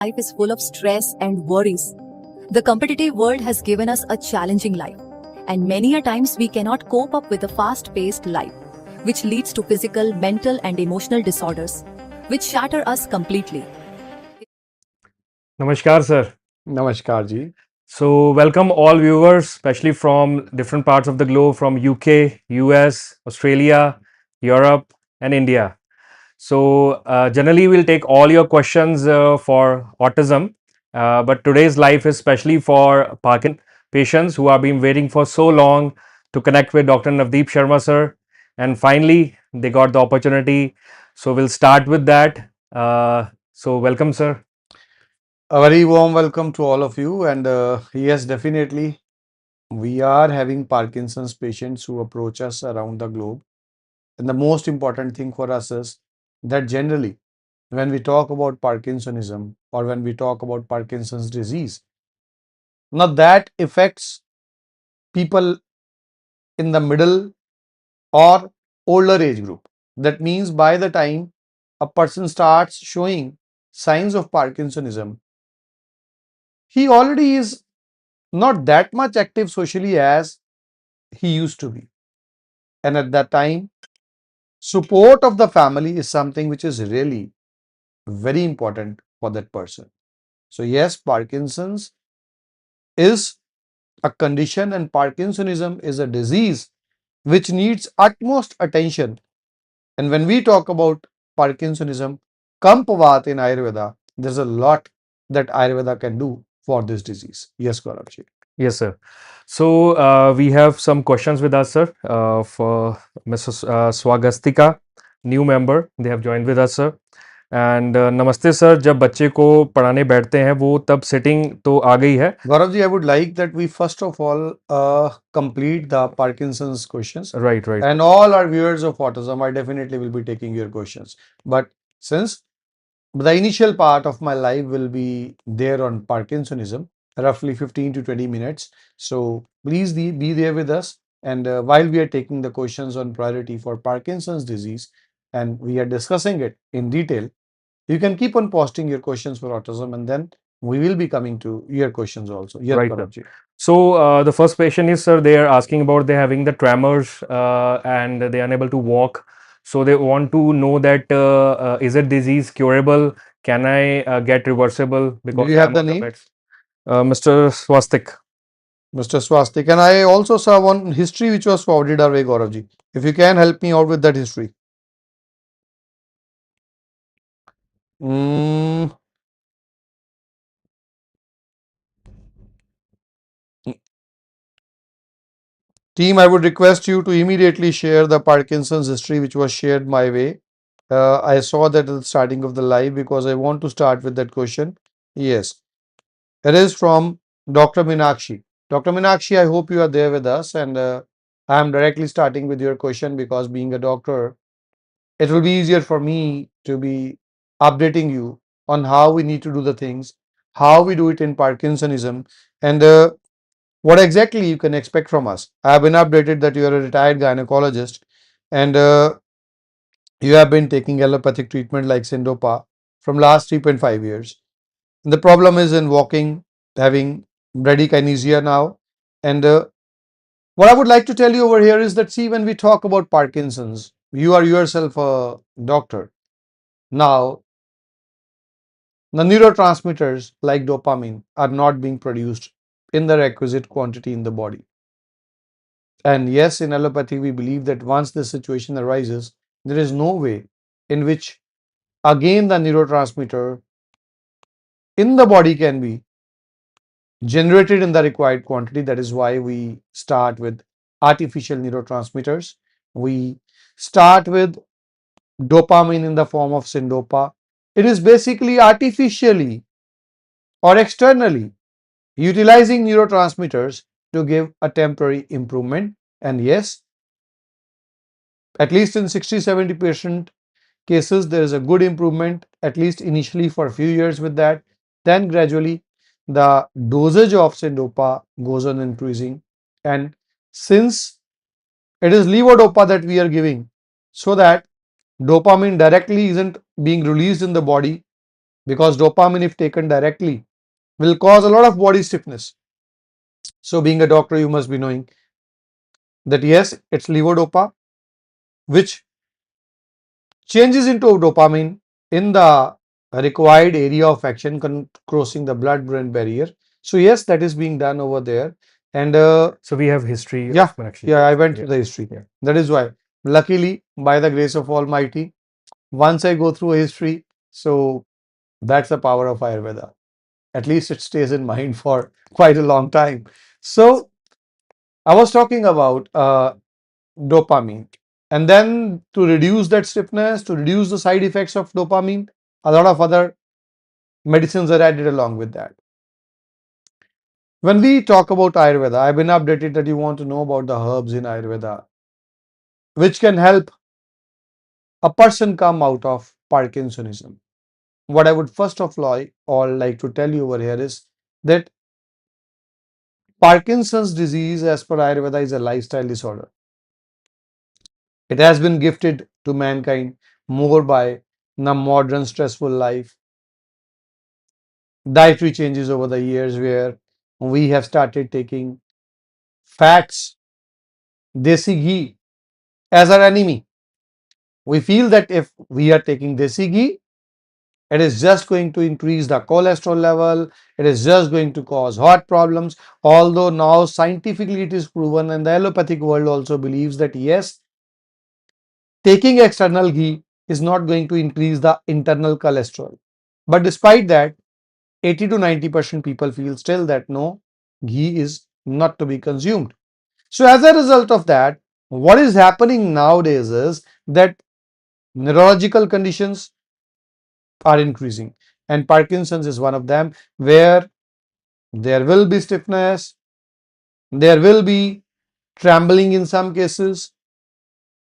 life is full of stress and worries. The competitive world has given us a challenging life, and many a times we cannot cope up with a fast-paced life, which leads to physical, mental, and emotional disorders, which shatter us completely. Namaskar, sir. Namaskar ji. So, welcome all viewers, especially from different parts of the globe, from UK, US, Australia, Europe, and India. So, generally, we'll take all your questions for autism, but today's live is especially for Parkinson patients who have been waiting for so long to connect with Dr. Navdeep Sharma, sir. And finally, they got the opportunity. So, we'll start with that. So, welcome, sir. A very warm welcome to all of you. And yes, definitely, we are having Parkinson's patients who approach us around the globe. And the most important thing for us is that generally, when we talk about Parkinsonism or when we talk about Parkinson's disease, now that affects people in the middle or older age group. That means by the time a person starts showing signs of Parkinsonism, he already is not that much active socially as he used to be. And at that time, support of the family is something which is really very important for that person. So, yes, Parkinson's is a condition, and Parkinsonism is a disease which needs utmost attention. And when we talk about Parkinsonism, Kampavat in Ayurveda, there's a lot that Ayurveda can do for this disease. Yes, Gauravji. Yes, sir. So we have some questions with us, sir, for Mrs. Swagastika, new member. They have joined with us, sir. And नमस्ते sir, जब बच्चे को पढ़ाने बैठते हैं वो तब sitting तो आ गई है. Gauravji, I would like that we first of all complete the Parkinson's questions. Right, right. And all our viewers of autism, I definitely will be taking your questions. But since the initial part of my live will be there on Parkinsonism, roughly 15 to 20 minutes. So please be there with us. And while we are taking the questions on priority for Parkinson's disease and we are discussing it in detail, you can keep on posting your questions for autism, and then we will be coming to your questions also. Yes, Right, sir. Gauravji. So the first question is, sir, they are asking about they having the tremors and they are unable to walk. So they want to know that is it disease curable? Can I get reversible? Because Do you have I'm the on the name? meds. Mr. Swastik. Mr. Swastik. And I also saw one history which was forwarded our way, Gauravji. If you can help me out with that history. Mm, Team, I would request you to immediately share the Parkinson's history which was shared my way. I saw that at the starting of the live because I want to start with that question. Yes, it is from Dr. Meenakshi. Dr. Meenakshi, I hope you are there with us, and I am directly starting with your question because being a doctor, it will be easier for me to be updating you on how we need to do the things, how we do it in Parkinsonism, and what exactly you can expect from us. I have been updated that you are a retired gynecologist and you have been taking allopathic treatment like Sindopa from last 3.5 years. The problem is in walking, having bradykinesia now. And what I would like to tell you over here is that, see, when we talk about Parkinson's, you are yourself a doctor. Now, the neurotransmitters like dopamine are not being produced in the requisite quantity in the body. And yes, in allopathy, we believe that once this situation arises, there is no way in which again the neurotransmitter in the body can be generated in the required quantity. That is why we start with artificial neurotransmitters. We start with dopamine in the form of Syndopa. It is basically artificially or externally utilizing neurotransmitters to give a temporary improvement. And yes, at least in 60-70% cases, there is a good improvement, at least initially for a few years with that. Then gradually, the dosage of Syndopa goes on increasing. And since it is levodopa that we are giving, so that dopamine directly isn't being released in the body, because dopamine, if taken directly, will cause a lot of body stiffness. So, being a doctor, you must be knowing that yes, it's levodopa, which changes into dopamine in the required area of action, crossing the blood-brain barrier. So, yes, that is being done over there. And So we have history yeah, of Meenakshi. yeah, I went Yeah. through the history. Yeah. That is why, luckily, by the grace of Almighty, once I go through history, so that's the power of Ayurveda. At least it stays in mind for quite a long time. So, I was talking about dopamine. And then to reduce that stiffness, to reduce the side effects of dopamine, a lot of other medicines are added along with that. When we talk about Ayurveda, I've been updated that you want to know about the herbs in Ayurveda, which can help a person come out of Parkinsonism. What I would first of all like to tell you over here is that Parkinson's disease, as per Ayurveda, is a lifestyle disorder. It has been gifted to mankind more by the modern stressful life, dietary changes over the years, where we have started taking fats, desi ghee as our enemy. We feel that if we are taking desi ghee, it is just going to increase the cholesterol level, it is just going to cause heart problems. Although now scientifically it is proven, and the allopathic world also believes that yes, taking external ghee is not going to increase the internal cholesterol. But despite that, 80 to 90% people feel still that no, ghee is not to be consumed. So as a result of that, what is happening nowadays is that neurological conditions are increasing, and Parkinson's is one of them, where there will be stiffness, there will be trembling in some cases,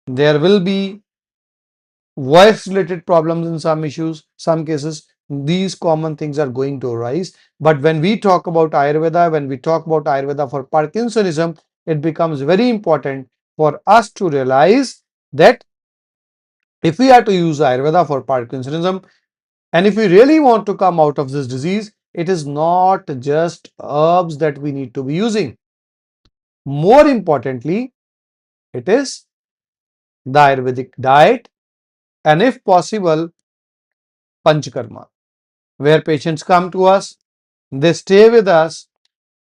there will be voice related problems in some cases. These common things are going to arise. But when we talk about Ayurveda, when we talk about Ayurveda for Parkinsonism, it becomes very important for us to realize that if we are to use Ayurveda for Parkinsonism, and if we really want to come out of this disease, it is not just herbs that we need to be using. More importantly, it is the Ayurvedic diet, and if possible, Panchakarma, where patients come to us, they stay with us,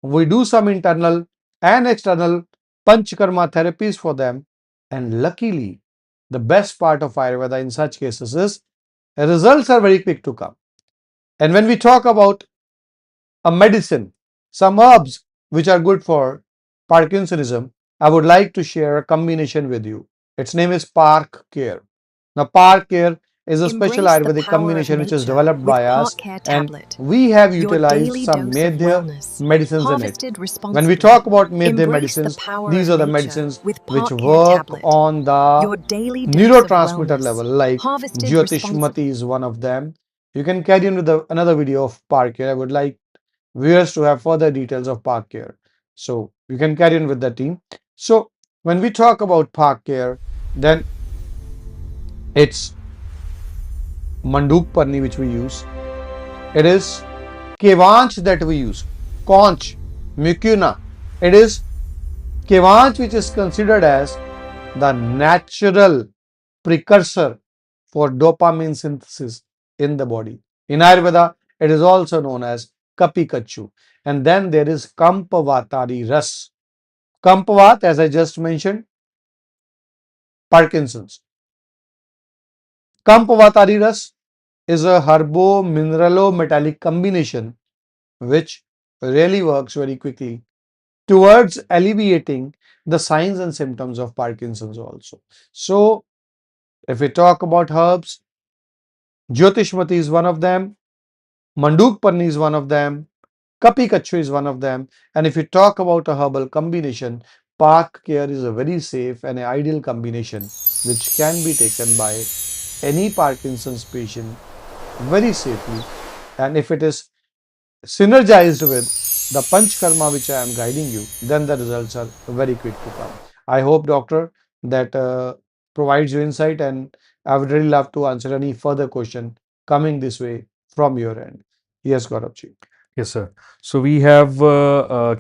we do some internal and external Panchakarma therapies for them, and luckily, the best part of Ayurveda in such cases is results are very quick to come. And when we talk about a medicine, some herbs which are good for Parkinsonism, I would like to share a combination with you. Its name is Park Care. Now, Park Care is a special Embrace the Ayurvedic power of combination which is nature developed with by us, Park Care and Tablet, we have your utilized daily some dose of Medhya wellness, medicines in it. harvested When we responsibly. talk about Medhya Embrace the medicines, power these of are the nature medicines with which Park Care work Tablet, on the your daily dose of neurotransmitter wellness, level, like harvested Jyotishmati responsibly. is one of them. You can carry on with another video of Park Care. I would like viewers to have further details of Park Care. So you can carry on with the team. So when we talk about Park Care, then it's Manduk Parni which we use. It is Kevanch that we use. Conch, Mucuna. It is Kevanch which is considered as the natural precursor for dopamine synthesis in the body. In Ayurveda, it is also known as Kapikachu. And then there is Kampavatari Ras. Kampavat, as I just mentioned, Parkinson's. Kampavatari Ras is a herbo-mineralo-metallic combination which really works very quickly towards alleviating the signs and symptoms of Parkinson's also. So, if we talk about herbs, Jyotishmati is one of them, Manduk Panni is one of them, Kapi Kachu is one of them. And if you talk about a herbal combination, Park Care is a very safe and ideal combination which can be taken by any Parkinson's patient very safely. And if it is synergized with the Panchkarma which I am guiding you, then the results are very quick to come. I hope, doctor, that provides you insight, and I would really love to answer any further question coming this way from your end. Yes, Gauravji. Yes, sir. So we have,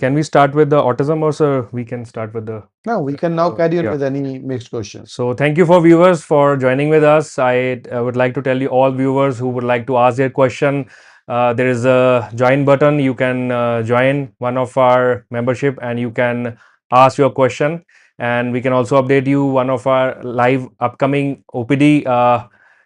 can we start with the autism, or sir, we can start with the, Now we can now carry on yeah. with any mixed questions. So thank you for viewers for joining with us. I would like to tell you all viewers who would like to ask their question. There is a join button. You can join one of our membership and you can ask your question. And we can also update you one of our live upcoming OPD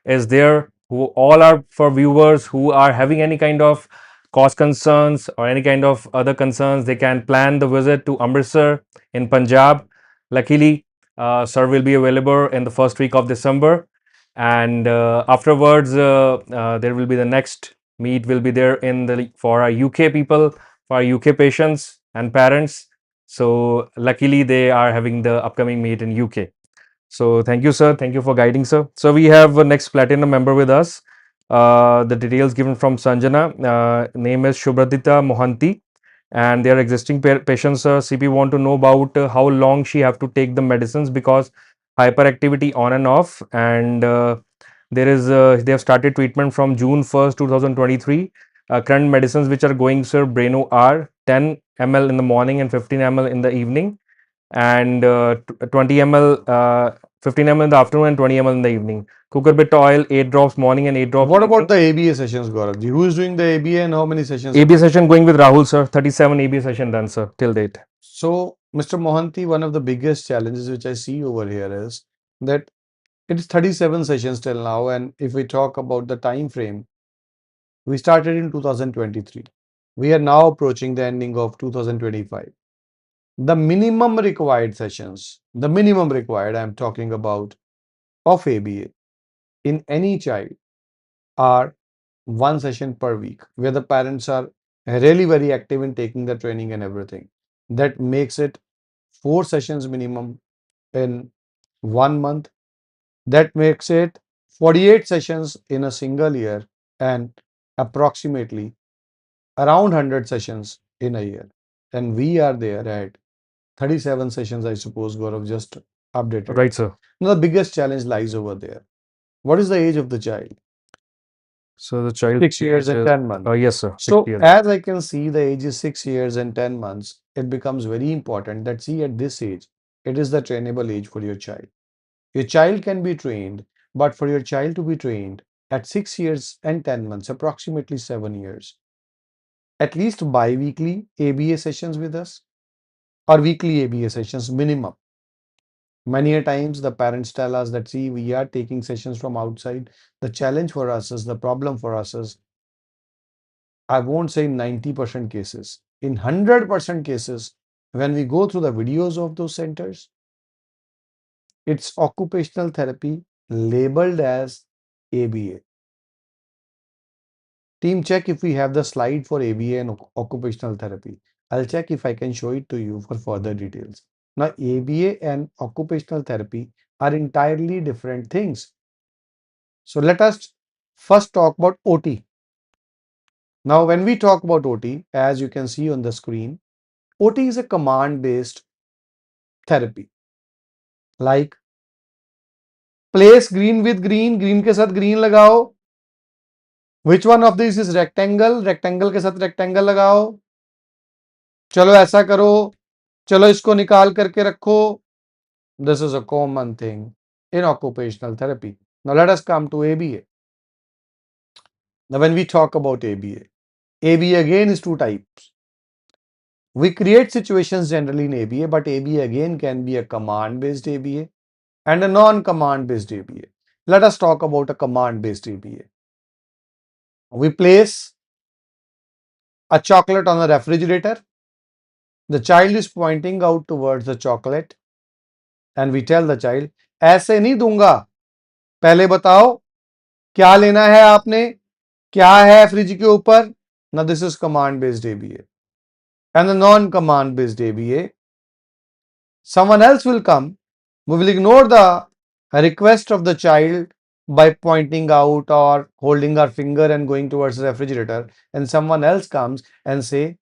is there. Who all are for viewers who are having any kind of cost concerns or any kind of other concerns. They can plan the visit to Amritsar in Punjab. Luckily, sir will be available in the first week of December, and afterwards there will be the next meet will be there in the for our UK people, for our UK patients and parents. So luckily they are having the upcoming meet in UK. So thank you, sir. Thank you for guiding, sir. So we have a next platinum member with us. The details given from Sanjana. Name is Shubhradita Mohanty, and their existing patients. CP want to know about how long she have to take the medicines because hyperactivity on and off, and there is they have started treatment from June 1st, 2023. Current medicines which are going, sir, Breno are 10 ml in the morning and 15 ml in the evening, and 20 ml, 15 ml in the afternoon and 20 ml in the evening. Cucurbit oil, 8 drops morning and 8 drops What evening. about the ABA sessions, Gauravji? Who is doing the ABA and how many sessions? ABA session going with Rahul, sir. 37 ABA session done, sir, till date. So, Mr. Mohanty, one of the biggest challenges which I see over here is that it is 37 sessions till now, and if we talk about the time frame, we started in 2023. We are now approaching the ending of 2025. The minimum required sessions, the minimum required, I'm talking about, of ABA in any child are one session per week, where the parents are really very active in taking the training and everything. That makes it 4 sessions minimum in 1 month. That makes it 48 sessions in a single year and approximately around 100 sessions in a year. And we are there at 37 sessions, I suppose, Gaurav just updated. Right, sir. Now, the biggest challenge lies over there. What is the age of the child? So the child 6 years and 10 months. yes, sir. 6 So, years. as I can see, the age is 6 years and 10 months. It becomes very important that, see, at this age, it is the trainable age for your child. Your child can be trained, but for your child to be trained at 6 years and 10 months, approximately 7 years, at least bi-weekly ABA sessions with us or weekly ABA sessions minimum. Many a times the parents tell us that, see, we are taking sessions from outside. The challenge for us is, the problem for us is, I won't say 90% cases, in 100% cases, when we go through the videos of those centers, it's occupational therapy labeled as ABA. Team, check if we have the slide for ABA and occupational therapy. I'll check if I can show it to you for further details. Now, ABA and occupational therapy are entirely different things. So let us first talk about OT. Now, when we talk about OT, as you can see on the screen, OT is a command-based therapy. Like, place green with green, green के साथ green लगाओ. Which one of these is rectangle? Rectangle के साथ rectangle लगाओ. चलो ऐसा करो. चलो इसको निकाल करके रखो. This is a common thing in occupational therapy. Now let us come to ABA. Now when we talk about ABA, ABA again is two types. We create situations generally in ABA, but ABA again can be a command-based ABA and a non-command based ABA. Let us talk about a command-based ABA. We place a chocolate on a refrigerator. The child is pointing out towards the chocolate and we tell the child, ऐसे नहीं दूंगा, पहले बताओ क्या लेना है आपने, क्या है फ्रिज के ऊपर. Now this is command-based ABA. And the non-command-based ABA, someone else will come. We will ignore the request of the child by pointing out or holding our finger and going towards the refrigerator, and someone else comes and say,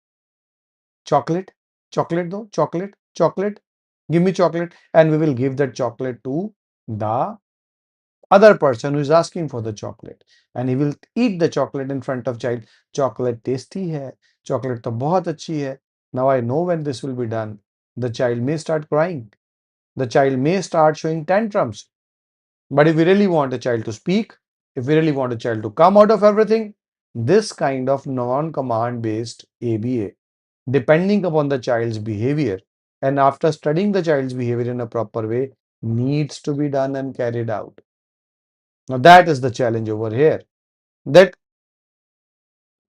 chocolate, chocolate though, chocolate, chocolate, give me chocolate, and we will give that chocolate to the other person who is asking for the chocolate, and he will eat the chocolate in front of child. Chocolate tasty hai, chocolate to bahut achhi hai. Now I know when this will be done, the child may start crying, the child may start showing tantrums. But if we really want a child to speak, if we really want a child to come out of everything, this kind of non-command based ABA, depending upon the child's behavior, and after studying the child's behavior in a proper way, needs to be done and carried out. Now that is the challenge over here. That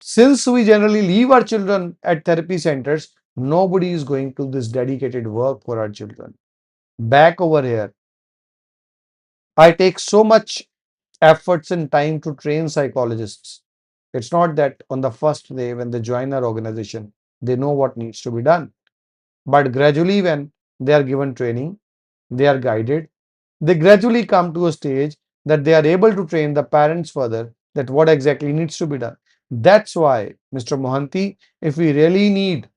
since we generally leave our children at therapy centers, nobody is going to this dedicated work for our children. Back over here, I take so much efforts and time to train psychologists. It's not that on the first day when they join our organization, they know what needs to be done. But gradually, when they are given training, they are guided, they gradually come to a stage that they are able to train the parents further that what exactly needs to be done. That's why, Mr. Mohanty, if we really need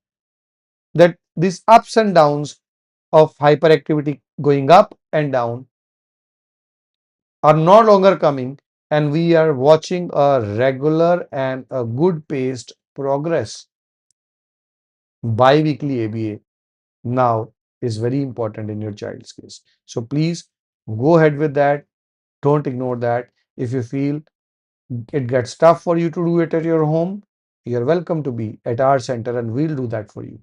that these ups and downs of hyperactivity going up and down are no longer coming, and we are watching a regular and a good paced progress. Bi-weekly ABA now is very important in your child's case. So please go ahead with that. Don't ignore that. If you feel it gets tough for you to do it at your home, you're welcome to be at our center and we'll do that for you.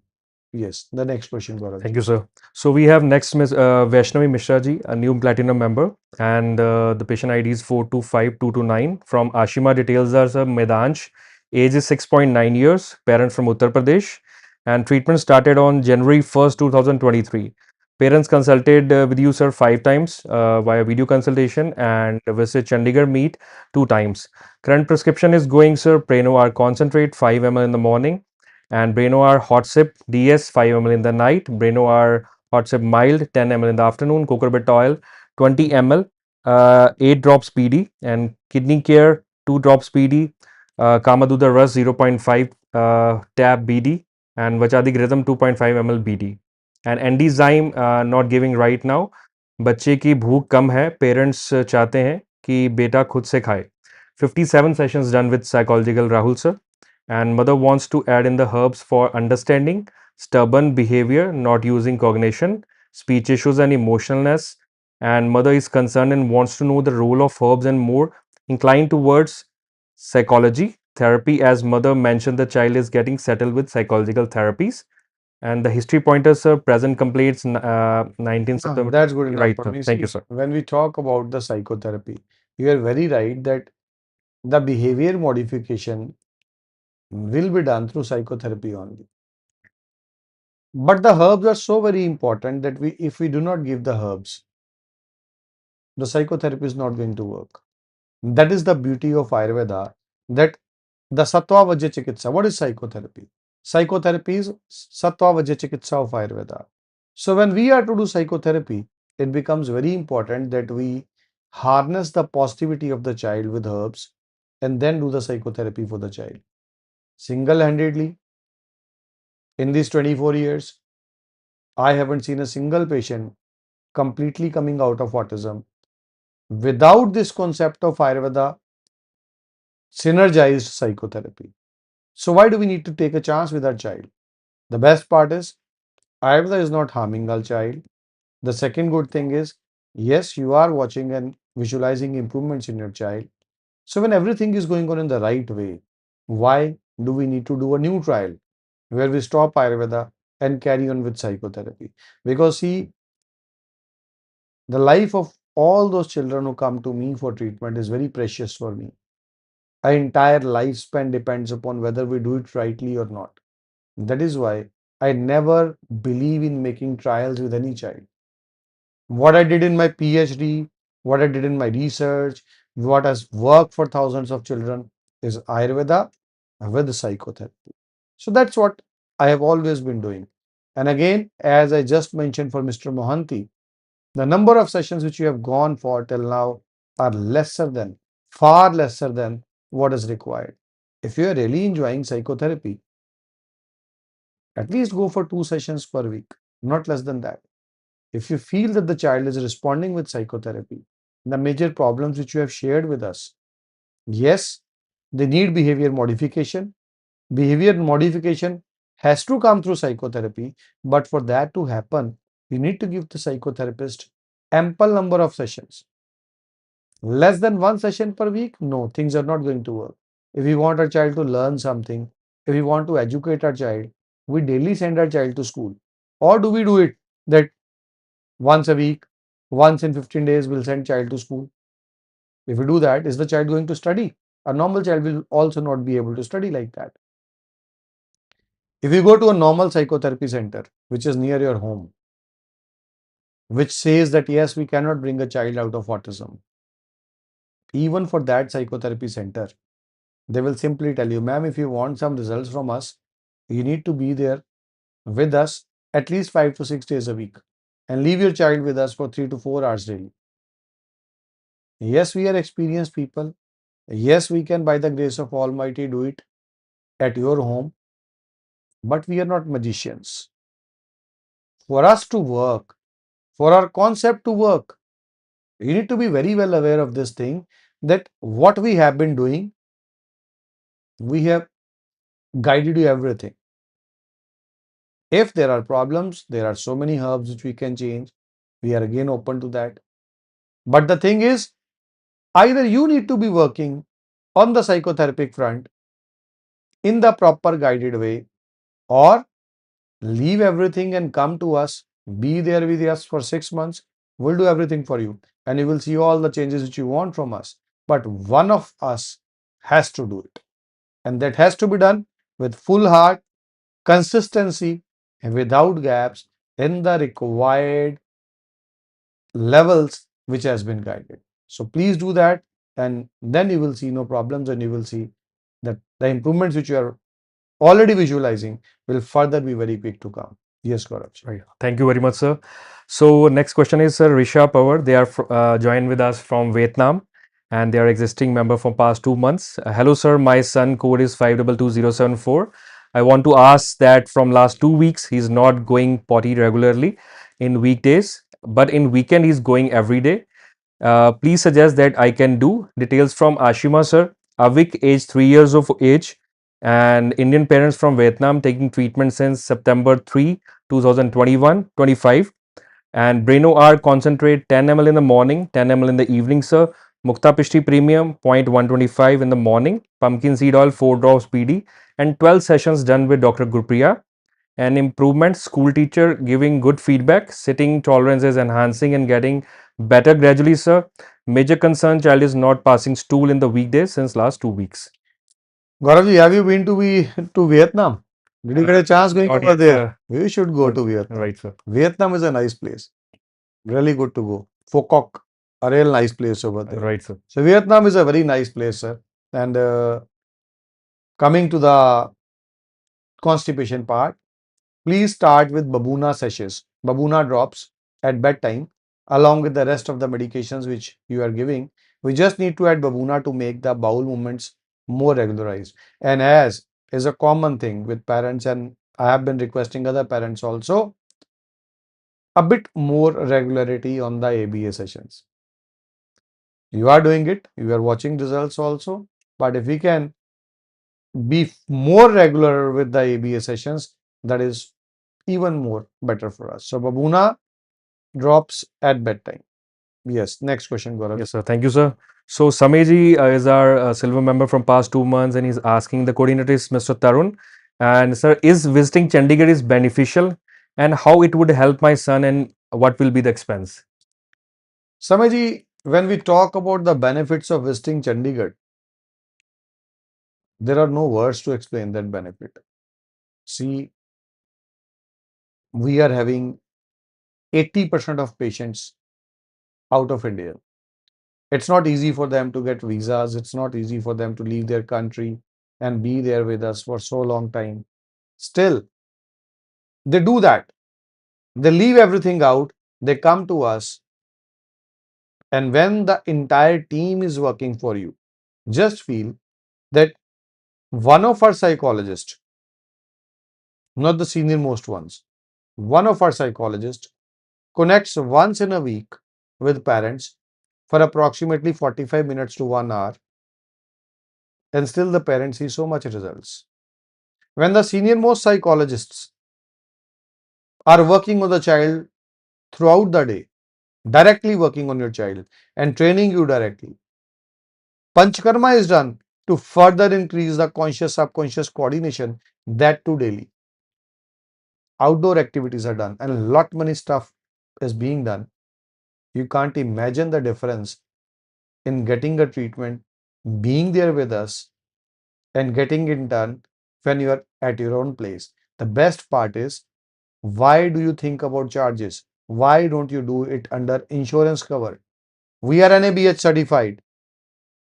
Yes, the next question, Gaurav Thank ji. you, sir. So we have next Miss Vaishnavi Mishra ji, a new platinum member, and the patient ID is 425229 from Ashima. Details are sir Medansh, age is 6.9 years, parent from Uttar Pradesh, and treatment started on January 1st, 2023. Parents consulted with you, sir, 5 times via video consultation and visit Chandigarh meet 2 times. Current prescription is going, sir, Prenovar concentrate 5 ml in the morning, and Brenoir Hot Sip DS 5 ml in the night, Brenoir Hot Sip Mild 10 ml in the afternoon, Cucurbit Oil 20 ml, 8 drops PD, and Kidney Care 2 drops PD, Kamaduda Rus 0.5 tab BD, and Vachadik Rhythm 2.5 ml BD. And Endyzyme not giving right now. बच्चे की भूख कम है, parents चाहते हैं कि बेटा खुद से खाए. 57 sessions done with psychological Rahul sir, and mother wants to add in the herbs for understanding, stubborn behavior, not using cognition, speech issues and emotionalness, and mother is concerned and wants to know the role of herbs and more inclined towards psychology therapy. As mother mentioned, the child is getting settled with psychological therapies, and the history pointers are present complaints 19 September. That's good enough Right, for sir. me. Thank you, See, sir. when we talk about the psychotherapy, you are very right that the behavior modification will be done through psychotherapy only. But the herbs are so very important that if we do not give the herbs, the psychotherapy is not going to work. That is the beauty of Ayurveda, that the Sattva Vajja Chikitsa. What is psychotherapy? Psychotherapy is Sattva Vajja Chikitsa of Ayurveda. So when we are to do psychotherapy, it becomes very important that we harness the positivity of the child with herbs and then do the psychotherapy for the child. Single-handedly, in these 24 years, I haven't seen a single patient completely coming out of autism without this concept of Ayurveda synergized psychotherapy. So why do we need to take a chance with our child? The best part is Ayurveda is not harming our child. The second good thing is, yes, you are watching and visualizing improvements in your child. So when everything is going on in the right way, why do we need to do a new trial where we stop Ayurveda and carry on with psychotherapy? Because see, the life of all those children who come to me for treatment is very precious for me. Our entire lifespan depends upon whether we do it rightly or not. That is why I never believe in making trials with any child. What I did in my PhD, what I did in my research, what has worked for thousands of children is Ayurveda with psychotherapy. So that's what I have always been doing. And again, as I just mentioned for Mr. Mohanty, the number of sessions which you have gone for till now are far lesser than what is required. If you are really enjoying psychotherapy, at least go for 2 sessions per week, not less than that. If you feel that the child is responding with psychotherapy, the major problems which you have shared with us. Yes, they need behavior modification. Behavior modification has to come through psychotherapy, but for that to happen, you need to give the psychotherapist ample number of sessions. Less than one session per week? No, things are not going to work. If we want our child to learn something, if we want to educate our child, we daily send our child to school. Or do we do it that once a week, once in 15 days, we'll send child to school? If we do that, is the child going to study? A normal child will also not be able to study like that. If you go to a normal psychotherapy center, which is near your home, which says that yes, we cannot bring a child out of autism, even for that psychotherapy center, they will simply tell you, ma'am, if you want some results from us, you need to be there with us at least 5 to 6 days a week and leave your child with us for 3 to 4 hours daily. Yes, we are experienced people. Yes, we can, by the grace of Almighty, do it at your home, but we are not magicians. For us to work, for our concept to work, you need to be very well aware of this thing that what we have been doing, we have guided you everything. If there are problems, there are so many herbs which we can change. We are again open to that. But the thing is, either you need to be working on the psychotherapeutic front in the proper guided way, or leave everything and come to us, be there with us for 6 months. We'll do everything for you and you will see all the changes which you want from us. But one of us has to do it, and that has to be done with full heart, consistency, and without gaps in the required levels which has been guided. So please do that, and then you will see no problems, and you will see that the improvements which you are already visualizing will further be very quick to come. Yes, Gaurav. Right. Thank you very much, sir. So next question is Sir Risha Power. They are joined with us from Vietnam, and they are existing member for past 2 months. Hello, sir. My son code is 522074. I want to ask that from last 2 weeks he's not going potty regularly in weekdays, but in weekend he's going every day. Please suggest that I can do. Details from Ashima, sir. Avik, age 3 years of age, and Indian parents from Vietnam taking treatment since September 3, 2021-25. And Breno R concentrate 10 ml in the morning, 10 ml in the evening, sir. Mukta Pishti Premium 0.125 in the morning. Pumpkin seed oil 4 drops PD, and 12 sessions done with Dr. Gurpriya. And improvement, school teacher giving good feedback, sitting tolerance is enhancing and getting better gradually, sir. Major concern, child is not passing stool in the weekdays since last 2 weeks. Gauravji, have you been to Vietnam? Did you get a chance going Not over yet, there? sir. You should go to Vietnam. Right, sir. Vietnam is a nice place. Really good to go. Pho Quoc, a real nice place over there. Right, sir. So Vietnam is a very nice place, sir. And coming to the constipation part, please start with Babuna sachets, Babuna drops at bedtime, along with the rest of the medications which you are giving. We just need to add Babuna to make the bowel movements more regularized. And as is a common thing with parents, and I have been requesting other parents also, a bit more regularity on the ABA sessions. You are doing it, you are watching results also, but if we can be more regular with the ABA sessions, that is even more better for us. So Babuna drops at bedtime. Yes, next question, Gaurav. Yes, sir. Thank you, sir. So Sameji is our silver member from past 2 months, and he's asking, the coordinator is Mr. Tarun. And sir, is visiting Chandigarh is beneficial, and how it would help my son, and what will be the expense? Samaji, when we talk about the benefits of visiting Chandigarh, there are no words to explain that benefit. See, we are having 80% of patients out of India. It's not easy for them to get visas. It's not easy for them to leave their country and be there with us for so long time. Still, they do that. They leave everything out. They come to us. And when the entire team is working for you, just feel that one of our psychologists, not the senior most ones, one of our psychologists connects once in a week with parents for approximately 45 minutes to 1 hour, and still the parents see so much results. When the senior most psychologists are working on the child throughout the day, directly working on your child and training you directly, Panchkarma is done to further increase the conscious subconscious coordination, that too daily. Outdoor activities are done and lot many stuff is being done. You can't imagine the difference in getting a treatment, being there with us, and getting it done when you are at your own place. The best part is, why do you think about charges? Why don't you do it under insurance cover? We are NABH certified.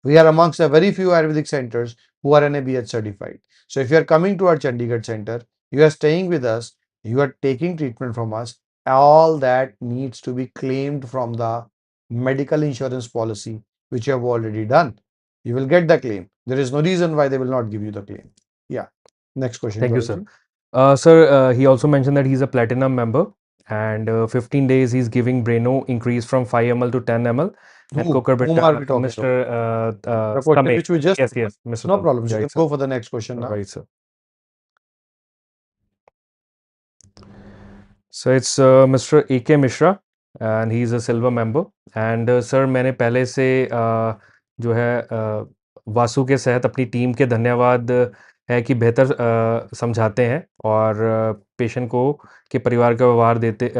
We are amongst a very few Ayurvedic centers who are NABH certified. So if you are coming to our Chandigarh center, you are staying with us, you are taking treatment from us, all that needs to be claimed from the medical insurance policy, which you have already done. You will get the claim. There is no reason why they will not give you the claim. Yeah. Next question. Thank you, Gaurav sir. ji. Sir, he also mentioned that he's a platinum member, and 15 days he's giving Breno increase from 5 ml to 10 ml, and Whom are we talking Mr. The question Same. which we just Yes, yes, Mr. No Tam. problem. You Right, can sir. go for the next question now. Right, sir. So it's Mr. A.K. Mishra, and he's a silver member. And sir, मैंने पहले से जो है वासु के साथ अपनी team के धन्यवाद है कि बेहतर समझाते हैं और पेशेंट को के परिवार का व्यवहार देते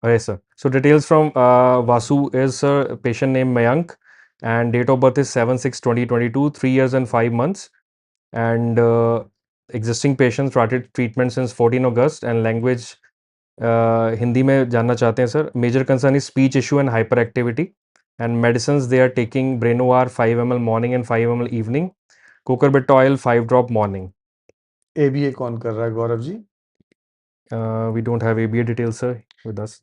Yes, sir. So details from Vasu is patient name Mayank, and date of birth is 7/6/2022, 3 years and 5 months, and existing patient started treatment since 14 August, and language Hindi में जानना चाहते हैं sir. Major concern is speech issue and hyperactivity, and medicines they are taking Brenovar 5 ml morning and 5 ml evening, cucurbit oil 5 drop morning. ABA कौन कर रहा है Gaurav ji? We don't have ABA details sir with us.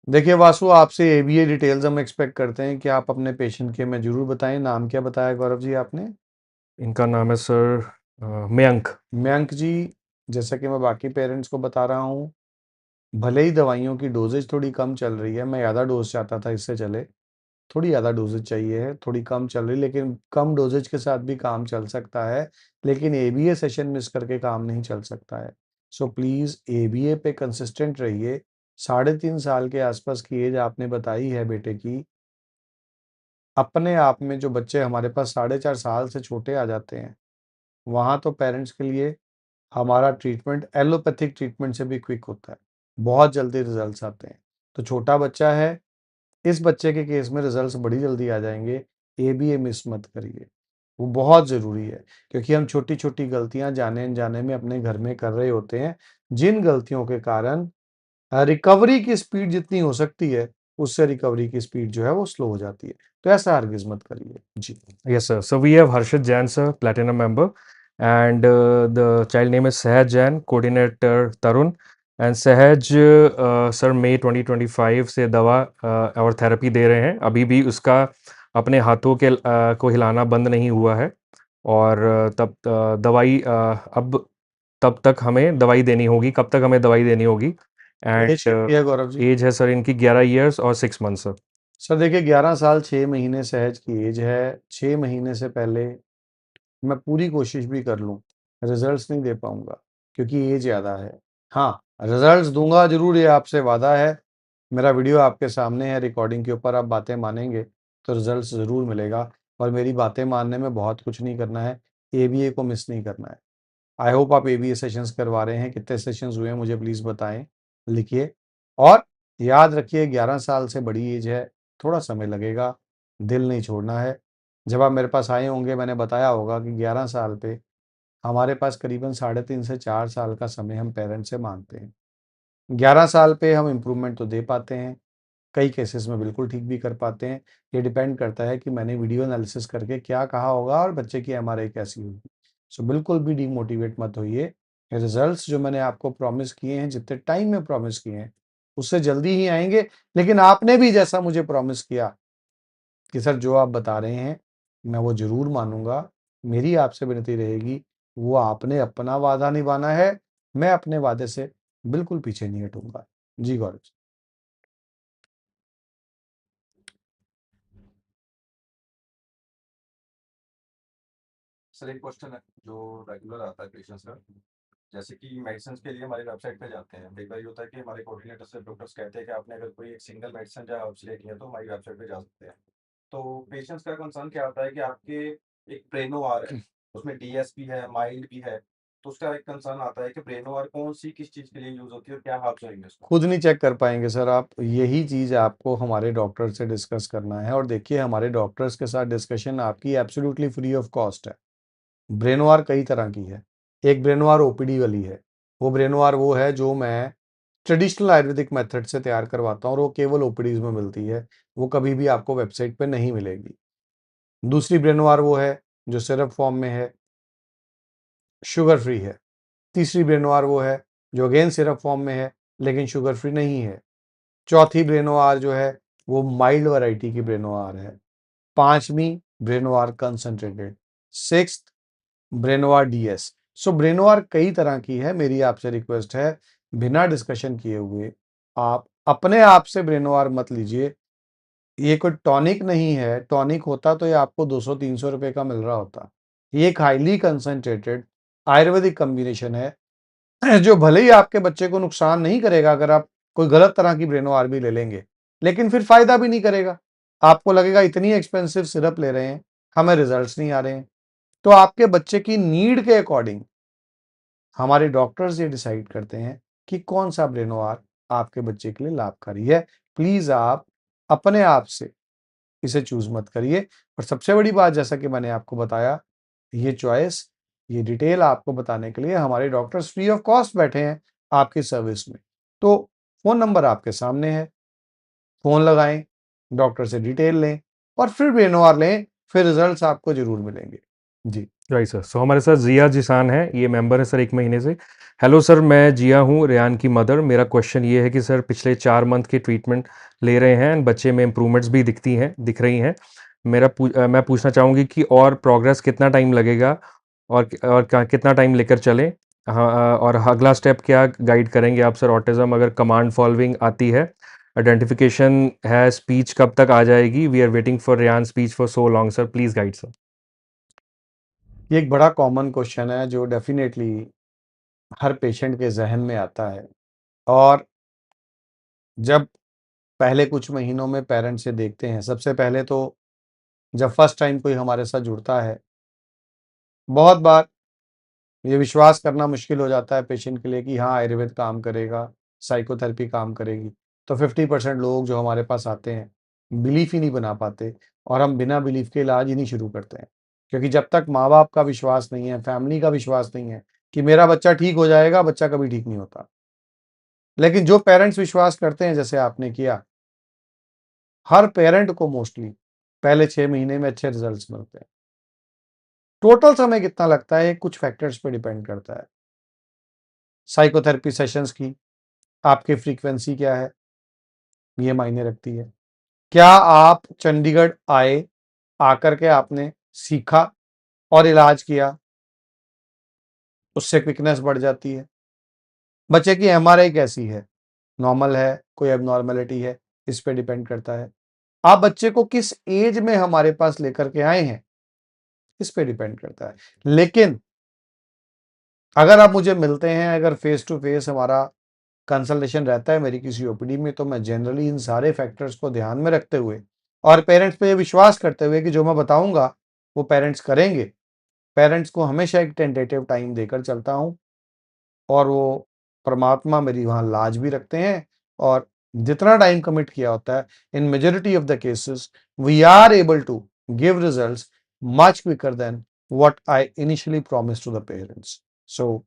देखिए वासु, आपसे ABA details हम expect करते हैं कि आप अपने पेशेंट के में जरूर बताएं. नाम क्या बताया गौरव जी आपने? इनका नाम है सर मयंक. मयंक जी, जैसा कि मैं बाकी पेरेंट्स को बता रहा हूँ, भले ही दवाइयों की डोजेज थोड़ी कम चल रही है, मैं ज़्यादा डोज चाहता था इससे चले, थोड़ी ज़्यादा डोजेज चाहिए है, थोड़ी कम चल रही, लेकिन कम डोजेज के साथ भी काम चल सकता है, लेकिन ABA सेशन मिस करके काम नहीं चल सकता है. सो प्लीज़ ABA पे कंसिस्टेंट रहिए. 3.5 साल के आसपास की एज आपने बताई है बेटे की. अपने आप में जो बच्चे हमारे पास 4.5 साल से छोटे आ जाते हैं, वहाँ तो पेरेंट्स के लिए हमारा ट्रीटमेंट एलोपैथिक ट्रीटमेंट से भी क्विक होता है, बहुत जल्दी रिजल्ट्स आते हैं. तो छोटा बच्चा है, इस बच्चे के केस में रिजल्ट्स बड़ी जल्दी आ जाएंगे. ABA मिस मत करिए, वो बहुत ज़रूरी है, क्योंकि हम छोटी छोटी गलतियां जाने अनजाने में अपने घर में कर रहे होते हैं, जिन गलतियों के कारण रिकवरी की स्पीड जितनी हो सकती है, उससे रिकवरी की स्पीड जो है वो स्लो हो जाती है. तो ऐसा हरगिज मत करिए जी. Yes, sir. So we have Harshit Jain, sir, platinum member, and the child name is Sahaj Jain, coordinator Tarun, and Sahaj, sir, May 2025 से दवा और थेरेपी दे रहे हैं. अभी भी उसका अपने हाथों के को हिलाना बंद नहीं हुआ है, और तब दवाई अब तब तक हमें दवाई देनी होगी. कब तक हमें दवाई देनी होगी? एज एंड कितनी है गौरव जी? एज है सर इनकी 11 ईयर्स और 6 मंथ सर. सर देखिए, 11 साल 6 महीने सहज की एज है. 6 महीने से पहले मैं पूरी कोशिश भी कर लूँ, रिजल्ट्स नहीं दे पाऊंगा, क्योंकि एज ज़्यादा है. हाँ, रिजल्ट्स दूंगा जरूर, ये आपसे वादा है. मेरा वीडियो आपके सामने है, रिकॉर्डिंग के ऊपर आप बातें मानेंगे तो रिजल्ट्स ज़रूर मिलेगा. और मेरी बातें मानने में बहुत कुछ नहीं करना है, ABA को मिस नहीं करना है. आई होप आप ABA सेशंस करवा रहे हैं. कितने सेशंस हुए हैं मुझे प्लीज़ बताएं, लिखिए. और याद रखिए, 11 साल से बड़ी एज है, थोड़ा समय लगेगा, दिल नहीं छोड़ना है. जब आप मेरे पास आए होंगे, मैंने बताया होगा कि 11 साल पे हमारे पास करीबन 3.5 से 4 साल का समय हम पेरेंट्स से मांगते हैं. 11 साल पे हम इम्प्रूवमेंट तो दे पाते हैं, कई केसेस में बिल्कुल ठीक भी कर पाते हैं. ये डिपेंड करता है कि मैंने वीडियो एनालिसिस करके क्या कहा होगा और बच्चे की MRI कैसी होगी. सो बिल्कुल भी डीमोटिवेट मत होइए. रिजल्ट्स जो मैंने आपको प्रॉमिस किए हैं, जितने टाइम में प्रॉमिस किए हैं, उससे जल्दी ही आएंगे. लेकिन आपने भी जैसा मुझे प्रॉमिस किया कि सर जो आप बता रहे हैं मैं वो ज़रूर मानूंगा, मेरी आपसे विनती रहेगी, वो आपने अपना वादा निभाना है, मैं अपने वादे से बिल्कुल पीछे नहीं हटूंगा. जी गौरव। सर एक क्वेश्चन है जो रेगुलर आता है पेशेंट्स का, जैसे कि मेडिसिन के लिए हमारी वेबसाइट पे जाते हैं, कई बार ये होता है कि हमारे कोऑर्डिनेटर से डॉक्टर्स कहते हैं कि आपने अगर कोई एक सिंगल मेडिसिन जो आप सिलेक्ट किया तो हमारी वेबसाइट पे जा सकते हैं। तो पेशेंट्स का कंसर्न क्या आता है कि आपके एक ब्रेनोवार है, उसमें डीएसपी है, माइल्ड भी है, तो उसका एक कंसर्न आता है कि ब्रेनोवार कौन सी किस चीज़ के लिए यूज़ होती है और क्या आप जाएंगे उसको। खुद नहीं चेक कर पाएंगे सर आप, यही चीज़ आपको हमारे डॉक्टर से डिस्कस करना है। और देखिए हमारे डॉक्टर्स के साथ डिस्कशन आपकी एब्सोल्युटली फ्री ऑफ कॉस्ट है। ब्रेनवार कई तरह की है। एक ब्रेनवार ओपीडी वाली है। वो ब्रेनवार वो है जो मैं ट्रेडिशनल आयुर्वेदिक मेथड से तैयार करवाता हूँ और वो केवल ओपीडीज में मिलती है। वो कभी भी आपको वेबसाइट पे नहीं मिलेगी। दूसरी ब्रेनवार वो है जो सिरप फॉर्म में है, शुगर फ्री है। तीसरी ब्रेनवार वो है जो अगेन सिरप फॉर्म में है लेकिन शुगर फ्री नहीं है। चौथी ब्रेनोवार जो है वो माइल्ड वैरायटी की ब्रेनोवार है। पांचवी ब्रेनोवार कंसंट्रेटेड। सिक्स्थ ब्रेनोवार डीएस। सो ब्रेनोवार कई तरह की है। मेरी आपसे रिक्वेस्ट है बिना डिस्कशन किए हुए आप अपने आप से ब्रेनोवार मत लीजिए। ये कोई टॉनिक नहीं है। टॉनिक होता तो ये आपको 200-300 रुपए का मिल रहा होता। ये एक हाईली कंसंट्रेटेड आयुर्वेदिक कॉम्बिनेशन है जो भले ही आपके बच्चे को नुकसान नहीं करेगा अगर आप कोई गलत तरह की ब्रेनो आरबी ले लेंगे, लेकिन फिर फायदा भी नहीं करेगा। आपको लगेगा इतनी एक्सपेंसिव सिरप ले रहे हैं, हमें रिजल्ट्स नहीं आ रहे हैं। तो आपके बच्चे की नीड के अकॉर्डिंग हमारे डॉक्टर्स ये डिसाइड करते हैं कि कौन सा ब्रेनो आर आपके बच्चे के लिए लाभकारी है। प्लीज आप अपने आप से इसे चूज मत करिए। और सबसे बड़ी बात, जैसा कि मैंने आपको बताया, ये चॉइस, ये डिटेल आपको बताने के लिए हमारे डॉक्टर्स फ्री ऑफ कॉस्ट बैठे हैं आपकी सर्विस में। तो फोन नंबर आपके सामने है, फोन लगाएं, डॉक्टर से डिटेल लें और फिर ब्रेनोवार लें, फिर रिजल्ट्स आपको जरूर मिलेंगे। जी राइट सर। सो हमारे साथ जिया जिसान है, ये मेंबर है सर 1 महीने से। हेलो सर, मैं जिया हूँ, रेयान की मदर। मेरा क्वेश्चन ये है कि सर पिछले 4 मंथ की ट्रीटमेंट ले रहे हैं and बच्चे में इम्प्रूवमेंट्स भी दिख रही हैं। मैं पूछना चाहूँगी कि और प्रोग्रेस कितना टाइम लगेगा और कितना टाइम लेकर चलें। हाँ, और अगला स्टेप क्या गाइड करेंगे आप सर? ऑटिज्म अगर कमांड फॉलोइंग आती है, आइडेंटिफिकेशन है, स्पीच कब तक आ जाएगी? We are waiting for Rayan speech for so long sir, please guide sir. ये एक बड़ा कॉमन क्वेश्चन है जो डेफिनेटली हर पेशेंट के जहन में आता है। और जब पहले कुछ महीनों में पेरेंट्स से देखते हैं, सबसे पहले तो जब फर्स्ट टाइम कोई हमारे साथ जुड़ता है, बहुत बार ये विश्वास करना मुश्किल हो जाता है पेशेंट के लिए कि हाँ आयुर्वेद काम करेगा, साइकोथेरेपी काम करेगी। तो 50% लोग जो हमारे पास आते हैं बिलीफ ही नहीं बना पाते और हम बिना बिलीफ के इलाज ही नहीं शुरू करते हैं। क्योंकि जब तक माँ बाप का विश्वास नहीं है, फैमिली का विश्वास नहीं है कि मेरा बच्चा ठीक हो जाएगा, बच्चा कभी ठीक नहीं होता। लेकिन जो पेरेंट्स विश्वास करते हैं, जैसे आपने किया, हर पेरेंट को मोस्टली पहले 6 महीने में अच्छे रिजल्ट्स मिलते हैं। टोटल समय कितना लगता है कुछ फैक्टर्स पे डिपेंड करता है। साइकोथेरेपी सेशंस की आपकी फ्रीक्वेंसी क्या है, ये मायने रखती है। क्या आप चंडीगढ़ आए, आकर के आपने सीखा और इलाज किया, उससे क्विकनेस बढ़ जाती है। बच्चे की एमआरआई कैसी है, नॉर्मल है, कोई एबनॉर्मेलिटी है, इस पे डिपेंड करता है। आप बच्चे को किस एज में हमारे पास लेकर के आए हैं, इस पे डिपेंड करता है। लेकिन अगर आप मुझे मिलते हैं, अगर फेस टू फेस हमारा कंसल्टेशन रहता है मेरी किसी ओपीडी में, तो मैं जनरली इन सारे फैक्टर्स को ध्यान में रखते हुए और पेरेंट्स पे ये विश्वास करते हुए कि जो मैं बताऊंगा वो पेरेंट्स करेंगे, पेरेंट्स को हमेशा एक टेंटेटिव टाइम देकर चलता हूं। और वो परमात्मा मेरी वहां लाज भी रखते हैं। और जितना टाइम कमिट किया होता है, in majority of the cases we are able to give results much quicker than what I initially promise to the parents. So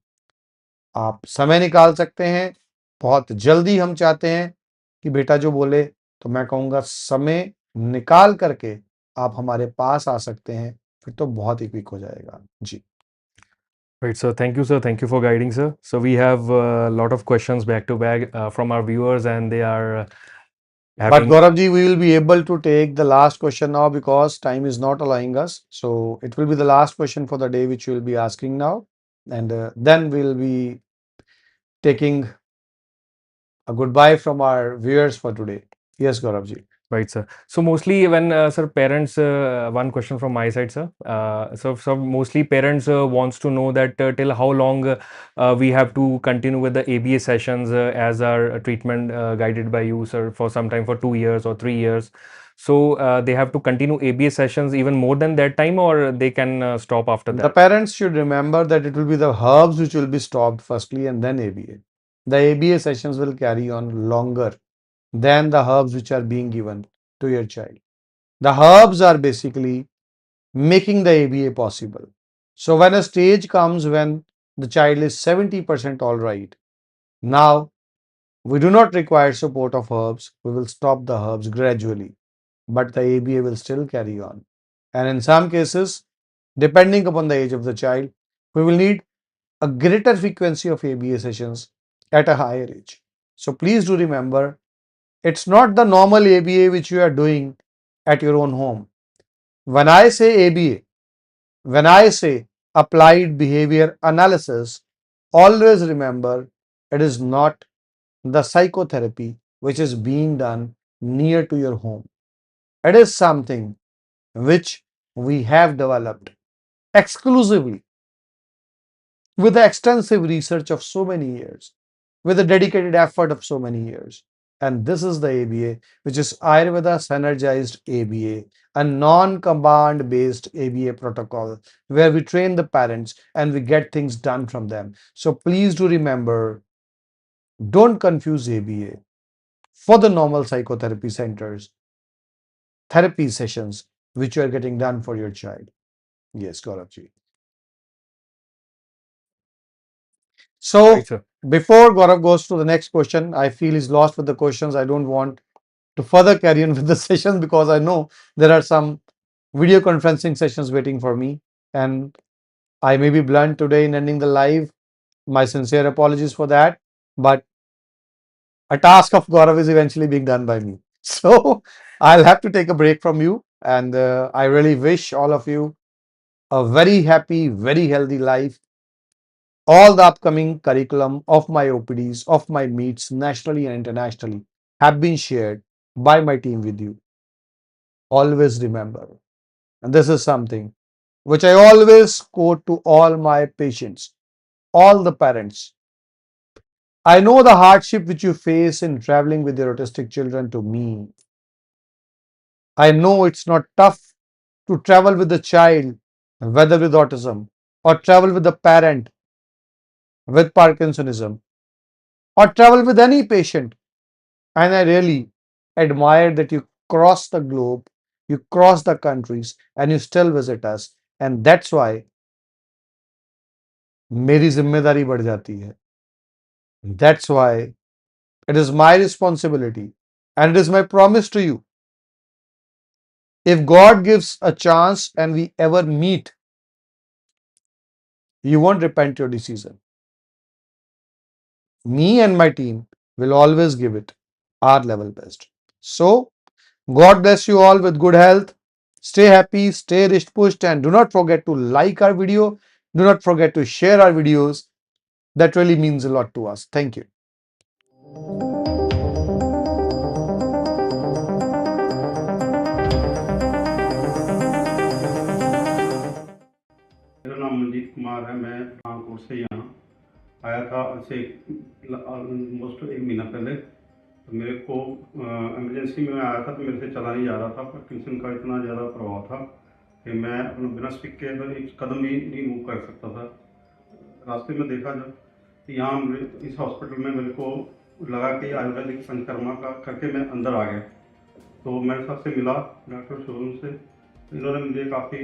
आप समय निकाल सकते हैं। बहुत जल्दी हम चाहते हैं कि बेटा जो बोले, तो मैं कहूँगा समय निकाल करके आप हमारे पास आ सकते हैं, फिर तो बहुत ही क्विक हो जाएगा। जी। Right, so thank you, sir. Thank you for guiding, sir. So we have a lot of questions back to back from our viewers, and they are But having. Gaurav ji, we will be able to take the last question now because time is not allowing us. So it will be the last question for the day, which you will be asking now. And then we'll be taking a goodbye from our viewers for today. Yes, Gaurav ji. Right, sir. So mostly when sir parents, one question from my side, sir. So mostly parents wants to know that till how long we have to continue with the ABA sessions as our treatment guided by you, sir, for some time, for 2 years or 3 years. So they have to continue ABA sessions even more than that time, or they can stop after The that. parents should remember that it will be the herbs which will be stopped firstly and then ABA. The ABA sessions will carry on longer than the herbs which are being given to your child. The herbs are basically making the ABA possible. So when a stage comes when the child is 70% all right, now we do not require support of herbs. We will stop the herbs gradually, but the ABA will still carry on. And in some cases, depending upon the age of the child, we will need a greater frequency of ABA sessions at a higher age. So please do remember, it's not the normal ABA which you are doing at your own home. When I say ABA, when I say applied behavior analysis, always remember it is not the psychotherapy which is being done near to your home. It is something which we have developed exclusively with the extensive research of so many years, with the dedicated effort of so many years. And this is the ABA, which is Ayurveda synergized ABA, a non-command based ABA protocol where we train the parents and we get things done from them. So please do remember, don't confuse ABA for the normal psychotherapy centers, therapy sessions, which you are getting done for your child. Yes, Gauravji. Right, So sir. before Gaurav goes to the next question, I feel he's lost with the questions. I don't want to further carry on with the sessions because I know there are some video conferencing sessions waiting for me, and I may be blunt today in ending the live. My sincere apologies for that, but a task of Gaurav is eventually being done by me. So I'll have to take a break from you, and I really wish all of you a very happy, very healthy life. All the upcoming curriculum of my OPDs, of my meets nationally and internationally have been shared by my team with you. Always remember, and this is something which I always quote to all my patients, all the parents. I know the hardship which you face in traveling with your autistic children to me. I know it's not tough to travel with the child, whether with autism, or travel with the parent with Parkinsonism, or travel with any patient. And I really admire that you cross the globe, you cross the countries, and you still visit us. And that's why मेरी जिम्मेदारी बढ़ जाती है. That's why it is my responsibility and it is my promise to you. If God gives a chance and we ever meet, you won't repent your decision. Me and my team will always give it our level best. So, God bless you all with good health. Stay happy, stay wrist pushed, and do not forget to like our video. Do not forget to share our videos. That really means a lot to us. Thank you. मेरा नाम मनजीत कुमार है। मैं पठानकोट से यहाँ आया था से almost 1 महीना पहले। तो मेरे को इमरजेंसी में आया था, तो मेरे से चला नहीं जा रहा था। पार्किंसन का इतना ज़्यादा प्रभाव था कि मैं अपना बिना स्टिक के तो एक कदम भी नहीं मूव कर सकता था। रास्ते में देखा जब, तो यहाँ इस हॉस्पिटल में मेरे को लगा कि आयुर्वेदिक पंचकर्मा का करके मैं अंदर आ गया। तो मैं सबसे मिला डॉक्टर शोरूम से, इन्होंने मुझे काफ़ी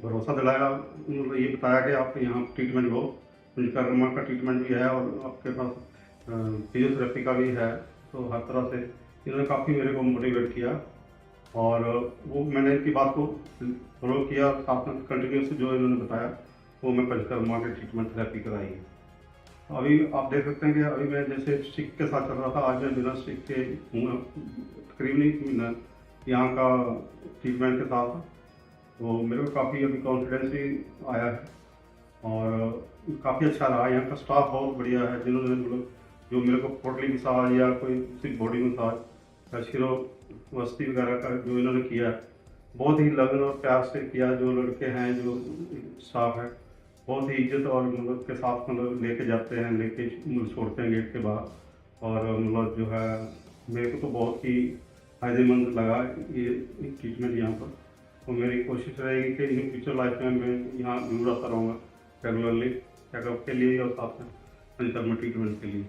भरोसा दिलाया। उन्होंने ये बताया कि आप यहाँ ट्रीटमेंट लो, पंचकर्मा का ट्रीटमेंट भी है और आपके पास फिजियोथेरेपी का भी है। तो हर तरह से इन्होंने काफ़ी मेरे को मोटिवेट किया और वो मैंने इनकी बात को फॉलो किया। साथ में कंटिन्यूस जो इन्होंने बताया वो मैं पंचकर्मा के ट्रीटमेंट थेरेपी कराई है। अभी आप देख सकते हैं कि अभी मैं जैसे स्टिक के साथ चल रहा था, आज मैं बिना स्टिक के तकरीबन यहाँ का ट्रीटमेंट के साथ। तो मेरे को काफ़ी अभी कॉन्फिडेंस भी आया है और काफ़ी अच्छा रहा। यहाँ का स्टाफ बहुत बढ़िया है, जिन्होंने मतलब जो मेरे को पोटली मसाज या कोई सिर्फ बॉडी मसाज या शिरो वस्ती वगैरह का जो इन्होंने किया, बहुत ही लगन और प्यार से किया। जो लड़के हैं, जो स्टाफ है, बहुत ही इज्जत और मतलब के साथ मतलब लेके जाते हैं, लेके मतलब छोड़ते हैं गेट के बाहर। और मतलब जो है मेरे को तो बहुत ही फ़ायदेमंद लगा ये ट्रीटमेंट यहाँ पर। तो मेरी कोशिश रहेगी कि इन फ्यूचर लाइफ में मैं यहाँ जरूर आता रहूँगा रेगुलरली चेकअप के लिए और साथ में पंचकर्म ट्रीटमेंट के लिए।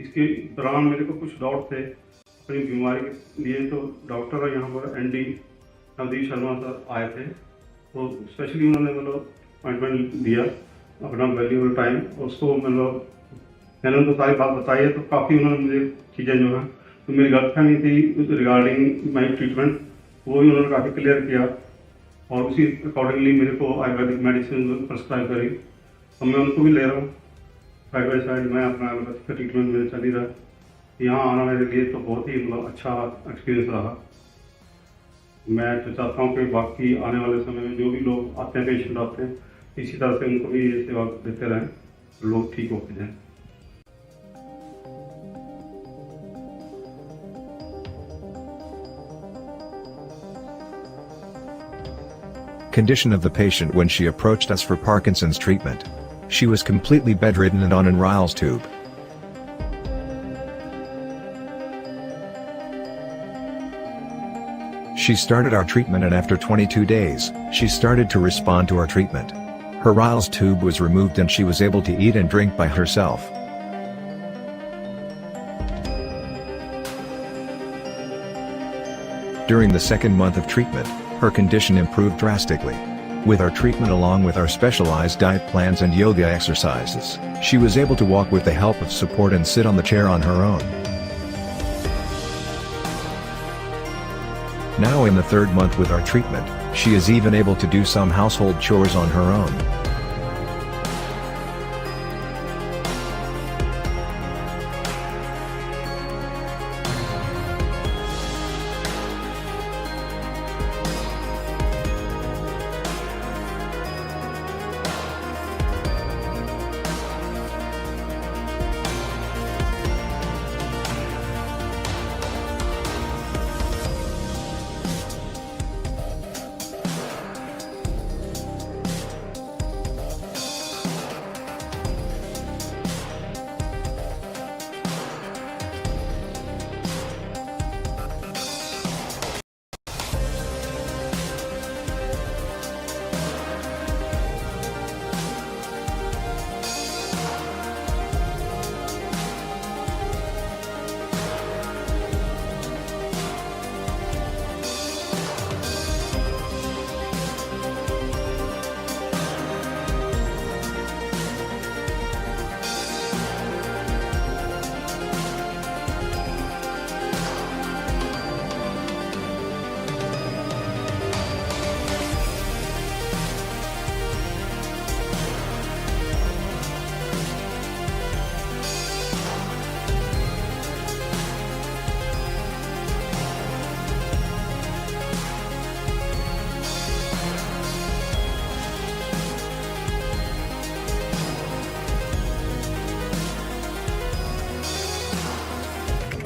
इसके दौरान मेरे को कुछ डाउट थे अपनी बीमारी के लिए, तो डॉक्टर यहाँ पर ND नवदीप शर्मा सर आए थे, तो स्पेशली उन्होंने मतलब अपॉइंटमेंट दिया अपना वैल्यूएबल टाइम। उसको मतलब मैंने उनको सारी बात बताई है, तो काफ़ी उन्होंने मुझे चीज़ें जो हैं तो मेरी गलतफहमी थी रिगार्डिंग माई ट्रीटमेंट, वो भी उन्होंने काफ़ी क्लियर किया और उसी अकॉर्डिंगली मेरे को आयुर्वेदिक मेडिसिन प्रिस्क्राइब करी। तो मैं उनको भी ले रहा हूँ साइड बाई साइड। मैं अपना आयुर्वेदिक का ट्रीटमेंट मेरे चल ही रहा है। यहाँ आना मेरे लिए तो बहुत ही मतलब अच्छा एक्सपीरियंस रहा। मैं तो चाहता हूँ कि बाकी आने वाले समय में जो भी लोग आते हैं, पेशेंट आते हैं, इसी तरह से उनको भी ये सेवा देते रहें, लोग ठीक होते जाएँ। Condition of the patient when she approached us for Parkinson's treatment. She was completely bedridden and on an Ryle's tube. She started our treatment and after 22 days, she started to respond to our treatment. Her Ryle's tube was removed and she was able to eat and drink by herself. During the second month of treatment, her condition improved drastically. With our treatment along with our specialized diet plans and yoga exercises, she was able to walk with the help of support and sit on the chair on her own. Now in the third month with our treatment, she is even able to do some household chores on her own.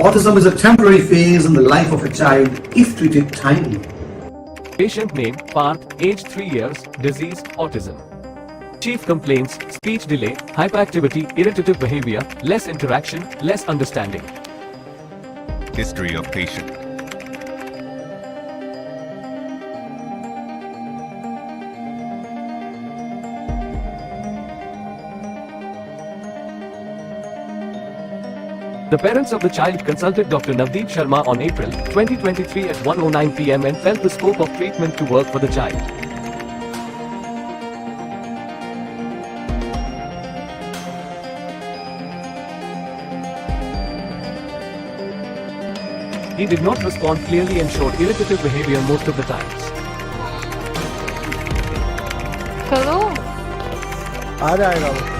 Autism is a temporary phase in the life of a child if treated timely. Patient name, Parth, age 3 years, disease, autism. Chief complaints, speech delay, hyperactivity, irritative behavior, less interaction, less understanding. History of patient. The parents of the child consulted Dr. Navdeep Sharma on April 2023 at 1:09 p.m. and felt the scope of treatment to work for the child. He did not respond clearly and showed irritative behavior most of the times. Hello. आ जाएगा वो।